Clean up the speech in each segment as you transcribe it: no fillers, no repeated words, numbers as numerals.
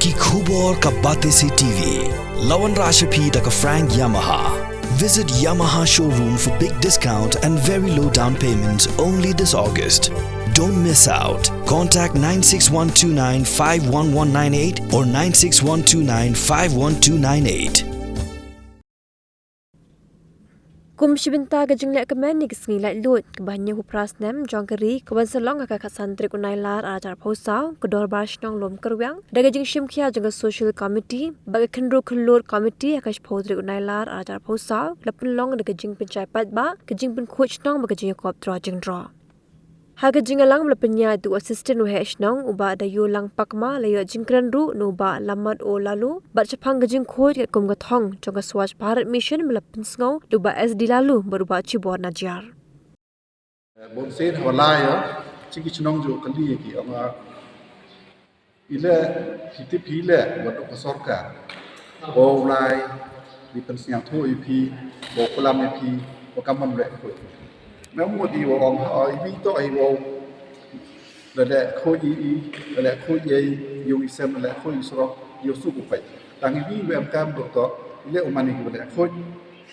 ki khubor ka bate se TV. Lawan Rashapi da ka Frank Yamaha. Visit Yamaha showroom for big discount and very low down payments only this August. Don't miss out. Contact 96129 51198 or 96129 51298. Kum shibinta ga jingle kamen ni gisngi lai lut kabanya hu prasnem jongkari kawan salong ka santri kunai lar ajar phosau kedor bashnong lom kerwang daga jing shimkhia jang social committee baga khenro khlor committee akash phodri kunai lar ajar phosau lapun long daga jing pinchai pat ba ka jing pin khoch nong baga jing kop draw jing draw haga jingalang lapenya tu assistant wehesh nong uba da yo lang pakma layo jingkran ru no ba lamad o lalu ba chapang gajing khoi ke kum ga thong chonga swach bharat mission melapin sngo lu ba sd lalu baruba chibor najar bonsen hawalaya chiki chnong jo kali ki ama ile hiti phile wadu ka sarkar bo lai di pensiang tho ip bo kolam ip bo kamam le ko nếu mua đi vào ông hỏi ví tội vào là để khôi ý là để khôi dây dùng xem là khôi số nhiều số của phải đang ví về em cam độ đó liệu mà mình là khôi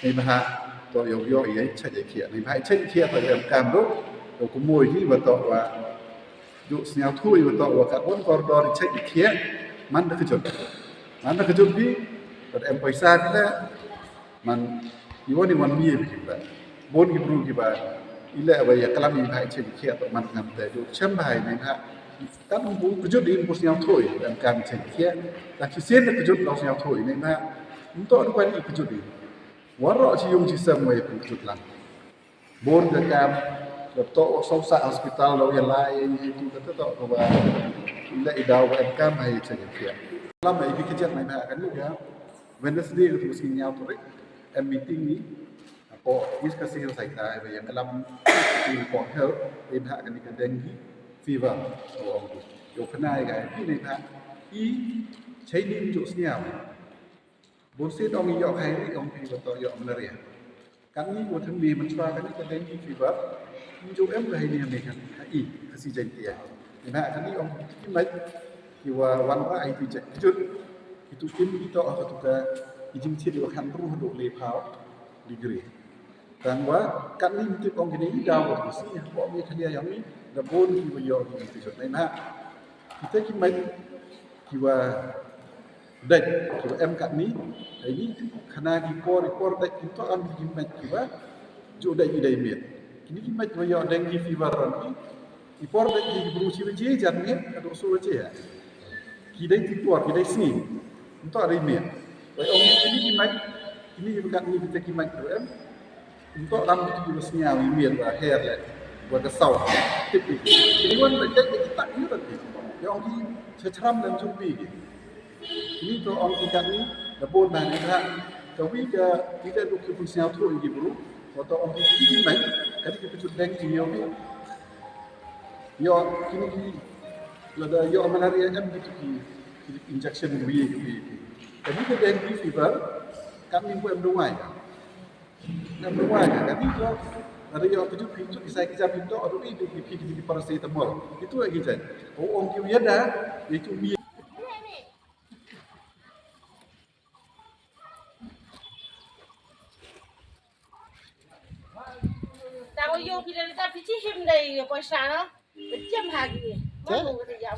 này mà hạ tội yếu ấy chạy chạy kia này hãy chạy kia tội em cam đó rồi cũng mùi đi vào tội và dụ nhau thui vào tội và cả bốn con đo chạy kiaมันก็จุดพี่แต่เอ็มไปซ่านี่แหละมันอยู่ว่านี่มันมีอยู่แบบบนกี่บรูกี่บาile awai kalam ni bhai chen khia to man ngam te du chem bhai ne ha ta bu kujut din bus yang thoi dan kam chen khia ta ki sen kujut lo yang thoi ne na to an kwan kujut din waro chi yung chi sam mai kujut lang bon ga kam lo to so sa hospital lo ya lai ni tu ta to ko ba ile idau ga kam bhai chen khia lam mai ki kijat mai ba kan lu ya Wednesday tu mesti nyau to rek em meeting ni ko discussing sai ta về yang dalam report health in ha kan kan dengue fever so yo khnai ga pi nei ha i chai nin ju sniao bon se dong yo khai ni ong pi to yo malaria kan ni ko thang bi man swa kan ni kan dengue fever ju em ga ni ni kan i kasi jai tia ni ha kan ni ong ki mai ki wa wan ra ai pi jai jut itu kim itu tu ka ijing chi do kan ru do le phao degree bahwa kan ni mesti orang kini dah bersih, orang ni kena yang ni dah bon kiwa yo ni tu lain ha. Kita kimai kiwa dek kiwa em kat ni, ini kena report dek kita an kimai kiwa jo dek idai met. Kini kimai kiwa yo dengue fever ni, report dek di berusi je jan ni ada usul je ya. Kidai report kidai sini, untuk ada met. Baik orang ini kimai ini kat ni kita kimai kiwa em untuk ram itu jenisnya wimir lah hair lah buat kesau tipik ini kan mereka kita ini tadi yang di secaram dan jumpi ini tu orang kita ni dapur mana kan tapi ke kita duk fungsi tu ini bro atau orang kita ini main kali kita cuci deng ini ni yo kini lada yo malaria em gitu ki injection wi tapi ke dengue fever kami pun doai dan berwajib kan itu ada yang tujuh pintu saya kerja pintu atau itu di paracetamol itu lagi je orang kiu ya dah itu biar tahu yo kita lihat pici him dari puasa no jam hari mana kita jam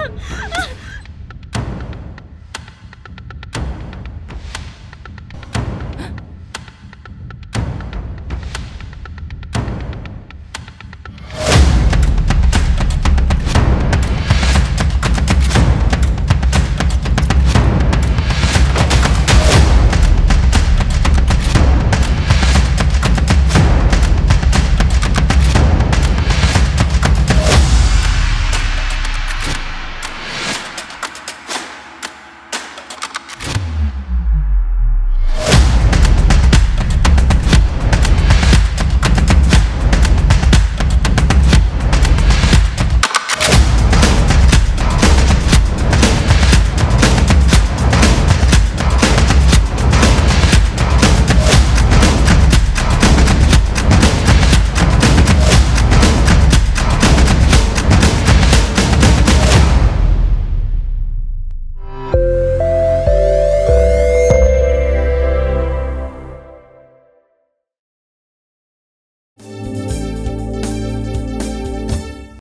Ah!